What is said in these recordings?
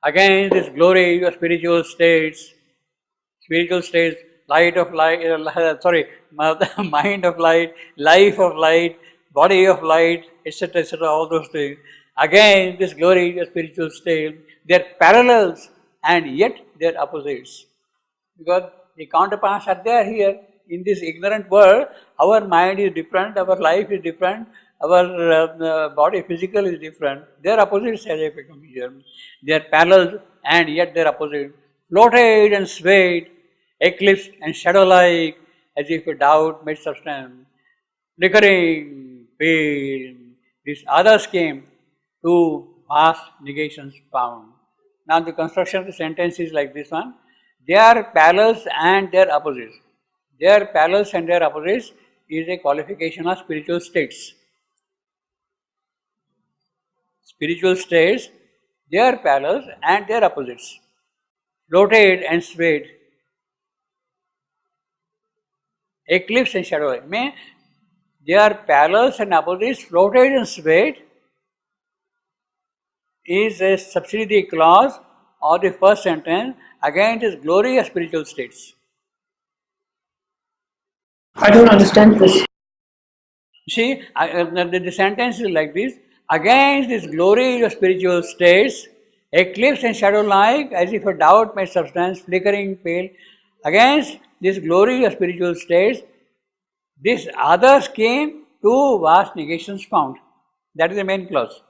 against this glory of spiritual states, light of light, mind of light, life of light, body of light, etc., etc., all those things. Again, this glory of spiritual state, they are parallels and yet they are opposites. Because the counterparts are there here. In this ignorant world, our mind is different, our life is different, our body physical is different. They are opposites as I become here. They are parallel and yet they are opposite. Floated and swayed, eclipsed and shadow-like, as if a doubt made substance. Flickering, pale, this others came to vast negations found. Now the construction of the sentence is like this one. They are parallels and they are opposites. Their parallels and their opposites is a qualification of spiritual states. Spiritual states, they are parallels and they are opposites. Floated and swayed, eclipse and shadow. Mean they are parallels and opposites, floated and swayed is a subsidiary clause of the first sentence. Again, it is glory of spiritual states. I don't understand this. See, the sentence is like this. Against this glory of spiritual states, eclipse and shadow-like, as if a doubt made substance, flickering pale. Against this glory of spiritual states, this others came to vast negations found. That is the main clause.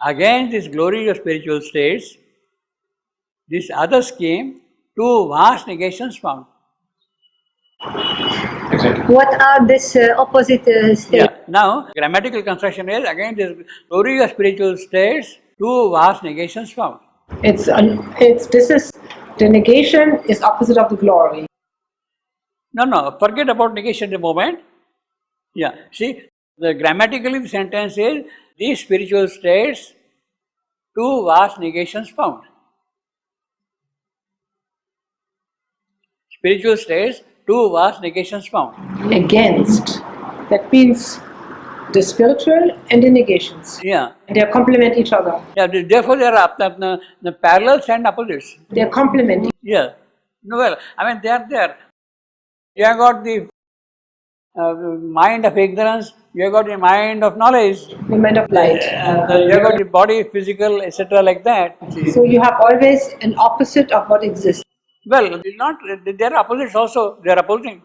Against this glory of spiritual states, this others came to vast negations found. Exactly. What are these opposite states? Yeah. Now, grammatical construction is again this glory of spiritual states, two vast negations found. This is the negation is opposite of the glory. No, forget about negation at the moment. Yeah, see, grammatically the sentence is these spiritual states, two vast negations found. Spiritual states, two vast negations found. Against. That means the spiritual and the negations. Yeah. They complement each other. Yeah, therefore they are the parallels and opposites. They are complementing. Yeah. No, well, I mean they are there. You have got the mind of ignorance, you have got the mind of knowledge. The mind of light. You have got the body, physical, etc. like that. So you have always an opposite of what exists. Well, they are opposites also. They are opposing.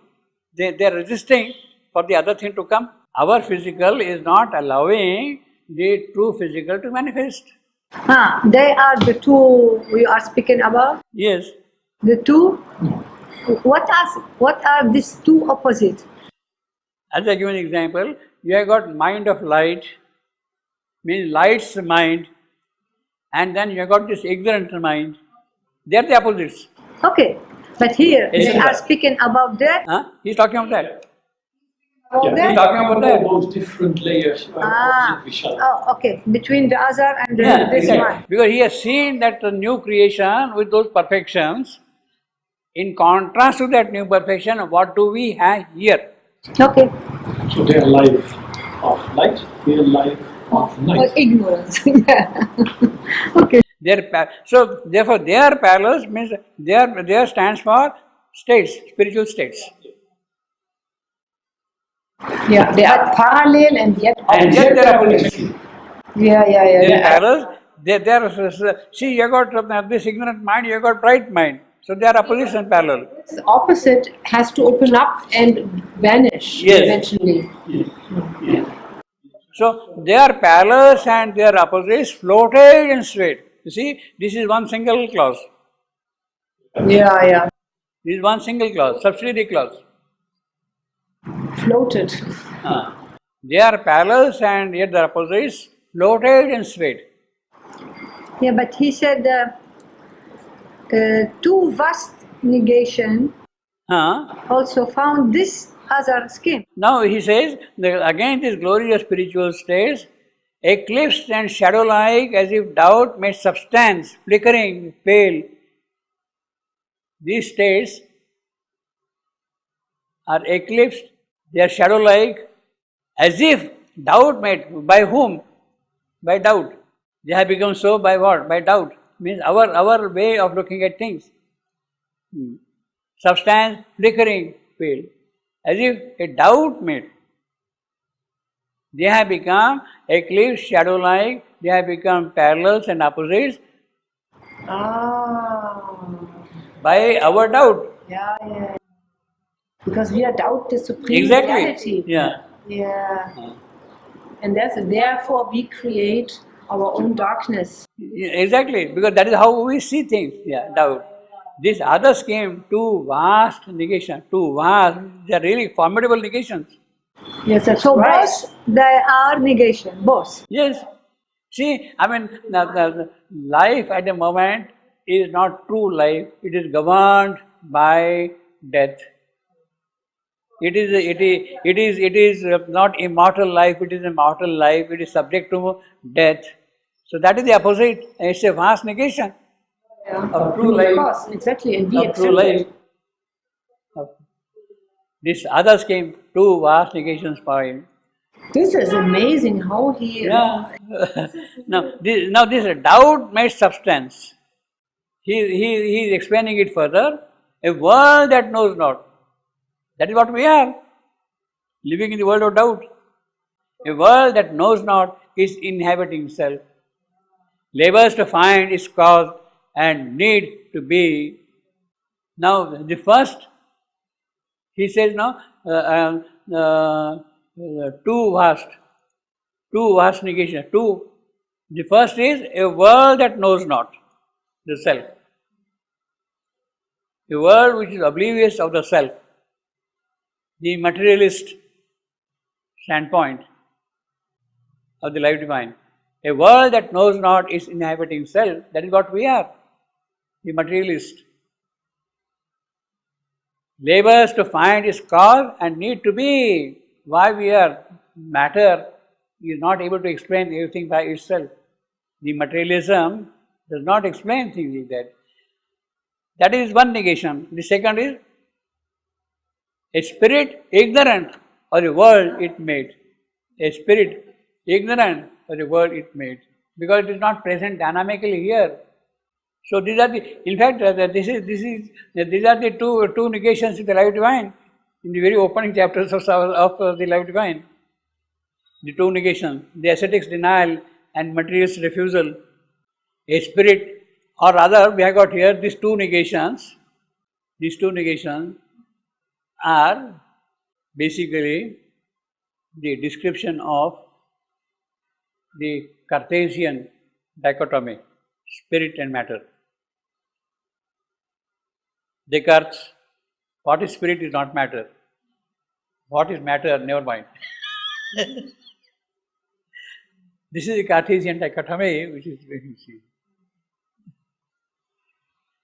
They are resisting for the other thing to come. Our physical is not allowing the true physical to manifest. They are the two we are speaking about. Yes. The two. What are these two opposites? As I give an example, you have got mind of light, means light's mind, and then you have got this ignorant mind. They are the opposites. Okay, but here Yes, they sir. are speaking about that. He's talking about that. About Yeah, that? He's talking about that. All those different layers are opposite each other. Oh, okay. Between the other and Yeah, this exactly. one. Because he has seen that the new creation with those perfections. In contrast to that new perfection, what do we have here? Okay. So they are life of light, we are life of Or night. ignorance. Yeah. Okay. So therefore, their parallels means their stands for states, spiritual states. Yeah, they are parallel and yet And opposite. yet they are opposites. Yeah. Their parallels, they are, see, you have got this ignorant mind, you have got bright mind. So they are opposites and parallel. This opposite has to open up and vanish Yes. eventually. So they are parallels and they are opposites, floated and swayed. You see, this is one single clause. Yeah. This is one single clause, subsidiary clause. Floated. They are parallels and yet they are opposites, floated and swayed. Yeah, but he said two vast negation also found this other scheme. Now he says, again this glorious spiritual states, eclipsed and shadow-like as if doubt made substance, flickering, pale. These states are eclipsed, they are shadow-like as if doubt made, by whom? By doubt. They have become so by what? By doubt. Means our way of looking at things. Substance flickering field. As if a doubt made. They have become eclipse, shadow-like, they have become parallels and opposites Ah. by our doubt. Yeah, yeah. Because we are doubt the supreme Exactly. reality. Yeah. Yeah. And therefore we create our own darkness. Exactly. Because that is how we see things. Yeah, doubt. These others came too vast negation, too vast. They are really formidable negations. Yes, that's So right. both they are negation, both. Yes. See, I mean, the life at the moment is not true life. It is governed by death. It is not immortal life. It is immortal life. It is subject to death. So that is the opposite. It's a vast negation of true Of life. course, exactly. And we Of true accept life. it. This others came two vast negations for him. This is amazing how he. Yeah. Now this doubt made substance. He is explaining it further. A world that knows not. That is what we are. Living in the world of doubt. A world that knows not is inhabiting self. Labors to find its cause and need to be. Now the first, he says now, two vast negation. Two. The first is a world that knows not the self. A world which is oblivious of the self. The materialist standpoint of the life divine. A world that knows not its inhabiting self, that is what we are, the materialist. Labors to find its cause and need to be. Why we are. Matter is not able to explain everything by itself. The materialism does not explain things like that. That is one negation. The second is a spirit ignorant of the world it made. A spirit ignorant of the world it made. Because it is not present dynamically here. So these are the, in fact, these are the two negations in the life divine, in the very opening chapters of the life divine. The two negations, the ascetic's denial and materialist refusal. A spirit, or rather, we have got here these two negations. These two negations are basically the description of the Cartesian dichotomy, spirit and matter. Descartes, what is spirit is not matter. What is matter, never mind. This is the Cartesian dichotomy, which is very easy.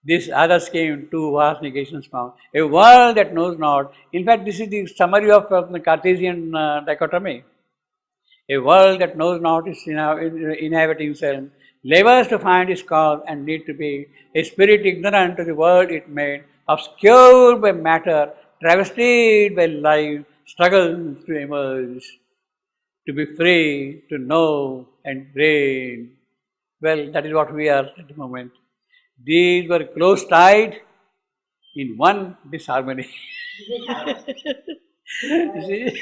This others came two vast negations found. A world that knows not. In fact, this is the summary of the Cartesian dichotomy. A world that knows not is inhabiting self, labors to find its cause and need to be. A spirit ignorant of the world it made, obscured by matter, travestied by life, struggles to emerge, to be free, to know and reign. Well, that is what we are at the moment. These were close tied in one disharmony. You see?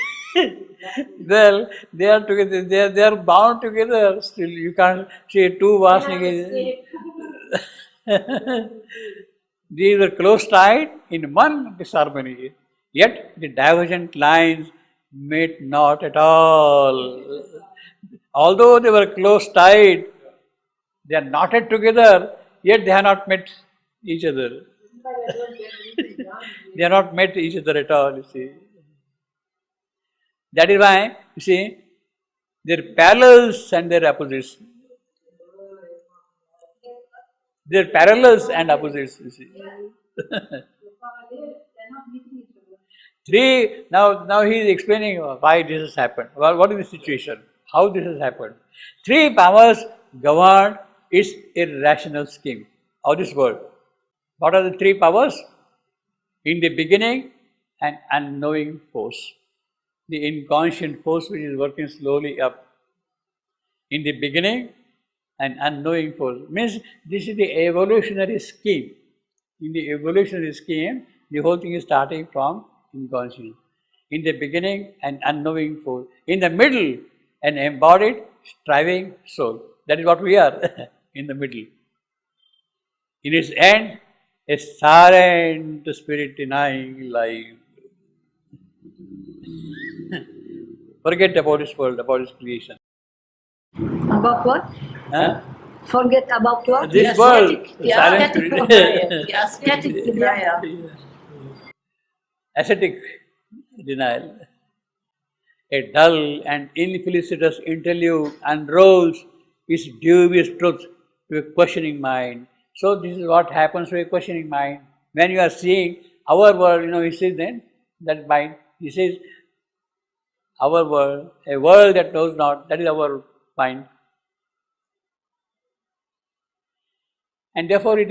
Well, they are together, they are bound together still. You can't say two vast negations. These were close tied in one disharmony. Yet the divergent lines met not at all. Although they were close tied, they are knotted together, yet they have not met each other. They have not met each other at all, you see. That is why, you see, their parallels and their opposites. Their parallels and opposites, you see. Three, now he is explaining why this has happened. What is the situation? How this has happened? Three powers govern its irrational scheme of this world. What are the three powers? In the beginning, an unknowing force. The inconscient force which is working slowly up. In the beginning, and unknowing force. Means this is the evolutionary scheme. In the evolutionary scheme, the whole thing is starting from inconscience. In the beginning, an unknowing force. In the middle, an embodied, striving soul. That is what we are in the middle. In its end, a silent spirit denying life. Forget about this world, about its creation. About what? Huh? Forget about what? This The world, ascetic- the the silent ascetic spirit. denial. The ascetic denial. Ascetic denial. A dull and infelicitous interlude unrolls its dubious truth to a questioning mind. So this is what happens to a questioning mind. When you are seeing our world, he says then, that mind, he says, our world, a world that knows not, that is our mind. And therefore it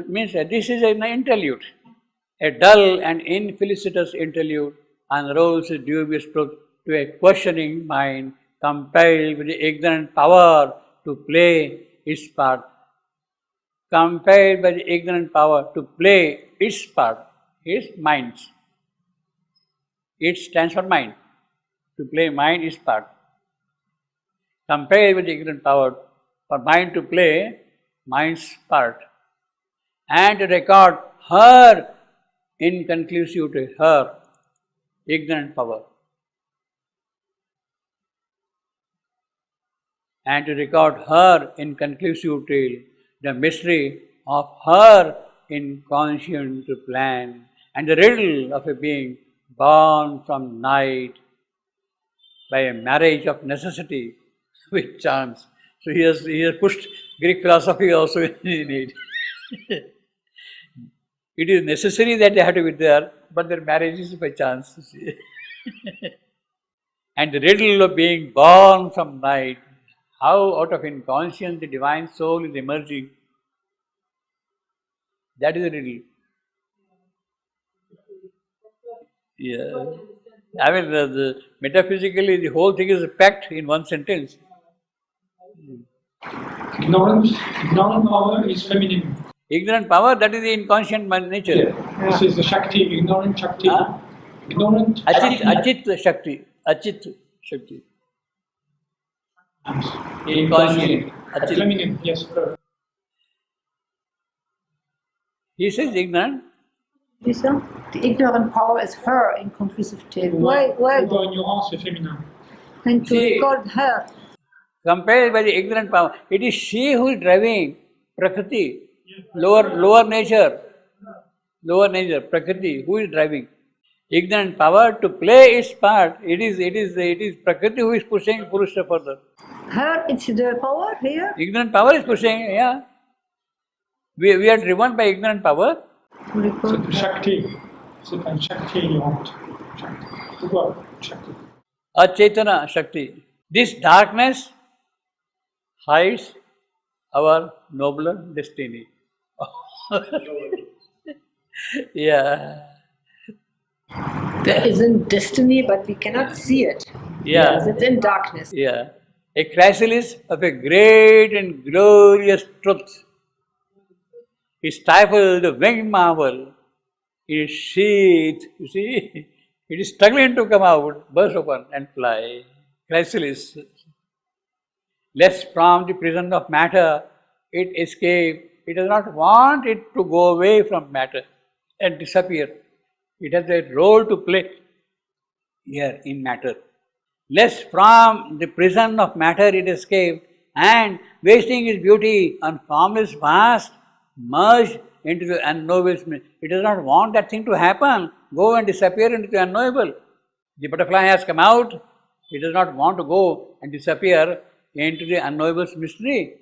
means that this is an interlude. A dull and infelicitous interlude unrolls a dubious truth to a questioning mind, compelled with the ignorant power to play its part. Compelled by the ignorant power to play its part, its minds. It stands for mind. To play mind its part. Compelled with the ignorant power for mind to play mind's part. And to record her inconclusivity, her ignorant power. And to record her inconclusivity, the mystery of her inconscient plan, and the riddle of a being born from night by a marriage of necessity with chance. So he has pushed Greek philosophy also in it. It is necessary that they have to be there, but their marriage is by chance. And the riddle of being born from night, how out of inconscience the divine soul is emerging. That is the riddle. Yeah. I mean, metaphysically, the whole thing is packed in one sentence. Ignorant power is feminine. Ignorant power, that is the inconscient nature. Yeah. This is the Shakti, ignorant Shakti. Huh? Ignorant Achit Shakti. Achit Shakti. Inconscient. Achit. Feminine, yes. He says ignorant. This one? The ignorant power is her inconclusive tale. Why? Ignorance, c'est féminin. And to See- record her. Compared by the ignorant power, it is she who is driving Prakriti, lower nature, Prakriti, who is driving. Ignorant power to play its part. It is Prakriti who is pushing Purusha further. Her, it's the power here. Ignorant power is pushing, yeah. We are driven by ignorant power. To record C'est Shakti. C'est un Shakti ignorante. Shakti. Pourquoi Shakti? Achetana Shakti. This darkness hides our nobler destiny. Yeah. There isn't destiny, but we cannot see it. Yeah. Because it's in darkness. Yeah. A chrysalis of a great and glorious truth is stifled the winged marvel. It is sheathed, you see, it is struggling to come out, burst open and fly. Chrysalis. Lest from the prison of matter it escape. It does not want it to go away from matter and disappear. It has a role to play here in matter. Lest from the prison of matter it escape, and wasting its beauty on formless vast, merge into the unknowable. It does not want that thing to happen, go and disappear into the unknowable. The butterfly has come out, it does not want to go and disappear into the unknowable mystery.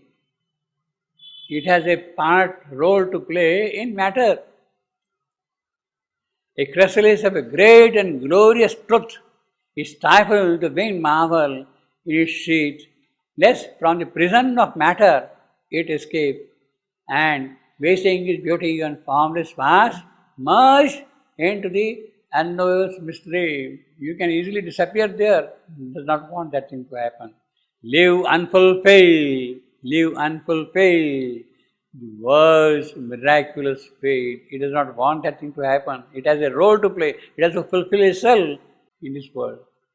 It has a role to play in matter. A chrysalis of a great and glorious truth is stifled the winged marvel in its sheath, lest from the prison of matter it escape, and wasting its beauty on formless vast, merge into the unknown mystery. You can easily disappear there. Does not want that thing to happen. Live unfulfilled live unfulfilled. The world's miraculous fate. It does not want that thing to happen. It has a role to play. It has to fulfill itself in this world.